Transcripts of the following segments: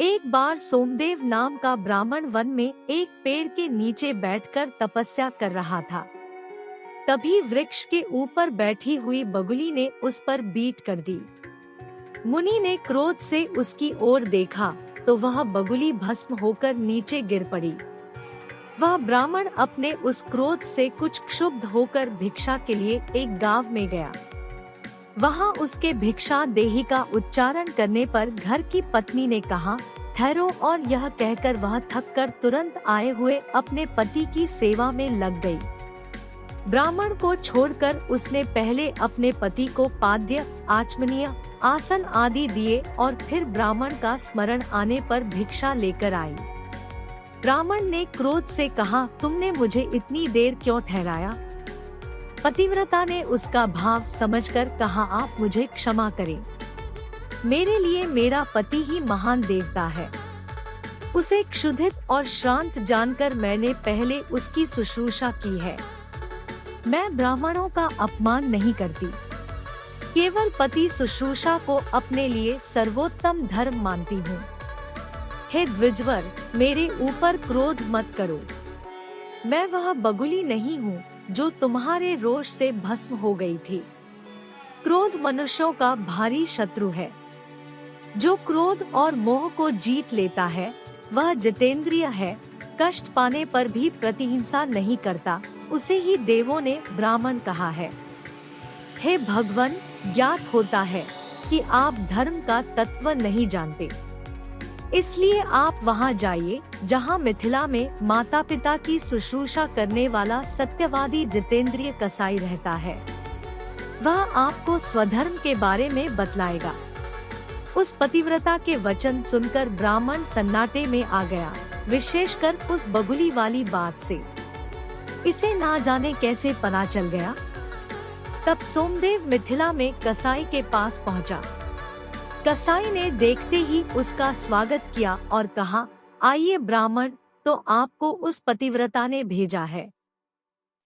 एक बार सोमदेव नाम का ब्राह्मण वन में एक पेड़ के नीचे बैठकर तपस्या कर रहा था। तभी वृक्ष के ऊपर बैठी हुई बगुली ने उस पर बीट कर दी। मुनि ने क्रोध से उसकी ओर देखा तो वह बगुली भस्म होकर नीचे गिर पड़ी। वह ब्राह्मण अपने उस क्रोध से कुछ क्षुब्ध होकर भिक्षा के लिए एक गांव में गया। वहां उसके भिक्षा देही का उच्चारण करने पर घर की पत्नी ने कहा, ठहरो, और यह कहकर वह थककर तुरंत आए हुए अपने पति की सेवा में लग गई। ब्राह्मण को छोड़कर उसने पहले अपने पति को पाद्य, आचमनीय, आसन आदि दिए और फिर ब्राह्मण का स्मरण आने पर भिक्षा लेकर आई। ब्राह्मण ने क्रोध से कहा, तुमने मुझे इतनी देर क्यों ठहराया? पतिव्रता ने उसका भाव समझकर कहा, आप मुझे क्षमा करें, मेरे लिए मेरा पति ही महान देवता है। उसे क्षुधित और श्रांत जानकर मैंने पहले उसकी शुश्रूषा की है। मैं ब्राह्मणों का अपमान नहीं करती, केवल पति शुश्रूषा को अपने लिए सर्वोत्तम धर्म मानती हूँ। हे द्विजवर, मेरे ऊपर क्रोध मत करो। मैं वह बगुली नहीं हूँ जो तुम्हारे रोष से भस्म हो गई थी। क्रोध मनुष्यों का भारी शत्रु है। जो क्रोध और मोह को जीत लेता है वह जितेंद्रिय है। कष्ट पाने पर भी प्रतिहिंसा नहीं करता, उसे ही देवों ने ब्राह्मण कहा है। हे भगवन, ज्ञात होता है कि आप धर्म का तत्व नहीं जानते, इसलिए आप वहां जाइए जहां मिथिला में माता पिता की शुश्रूषा करने वाला सत्यवादी जितेंद्रिय कसाई रहता है। वह आपको स्वधर्म के बारे में बतलाएगा। उस पतिव्रता के वचन सुनकर ब्राह्मण सन्नाटे में आ गया, विशेषकर उस बगुली वाली बात से। इसे ना जाने कैसे पता चल गया। तब सोमदेव मिथिला में कसाई के पास पहुंचा। कसाई ने देखते ही उसका स्वागत किया और कहा, आइए ब्राह्मण, तो आपको उस पतिव्रता ने भेजा है।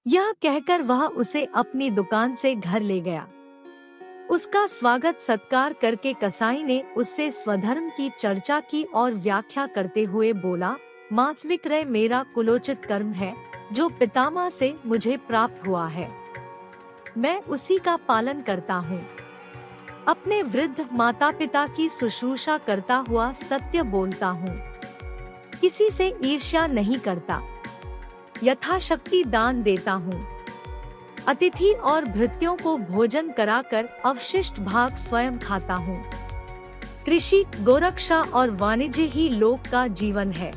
यह कहकर वह उसे अपनी दुकान से घर ले गया। उसका स्वागत सत्कार करके कसाई ने उससे स्वधर्म की चर्चा की और व्याख्या करते हुए बोला, मांस विक्रय मेरा कुलोचित कर्म है जो पितामह से मुझे प्राप्त हुआ है। मैं उसी का पालन करता हूँ। अपने वृद्ध माता पिता की शुश्रूषा करता हुआ सत्य बोलता हूँ। किसी से ईर्ष्या नहीं करता, यथाशक्ति दान देता हूँ। अतिथि और भृत्यों को भोजन कराकर अवशिष्ट भाग स्वयं खाता हूँ। कृषि, गोरक्षा और वाणिज्य ही लोक का जीवन है।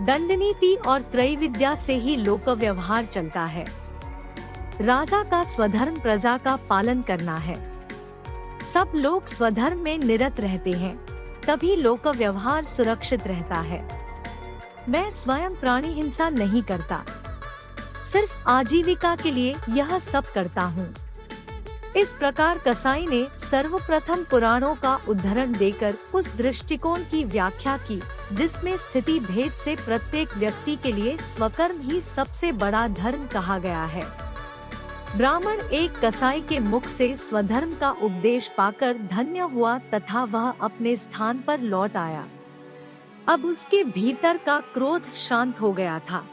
दंडनीति और त्रैविद्या से ही लोक व्यवहार चलता है। राजा का स्वधर्म प्रजा का पालन करना है। सब लोग स्वधर्म में निरत रहते हैं, तभी लोक व्यवहार सुरक्षित रहता है। मैं स्वयं प्राणी हिंसा नहीं करता, सिर्फ आजीविका के लिए यह सब करता हूँ। इस प्रकार कसाई ने सर्वप्रथम पुराणों का उद्धरण देकर उस दृष्टिकोण की व्याख्या की जिसमें स्थिति भेद से प्रत्येक व्यक्ति के लिए स्वकर्म ही सबसे बड़ा धर्म कहा गया है। ब्राह्मण एक कसाई के मुख से स्वधर्म का उपदेश पाकर धन्य हुआ तथा वह अपने स्थान पर लौट आया। अब उसके भीतर का क्रोध शांत हो गया था।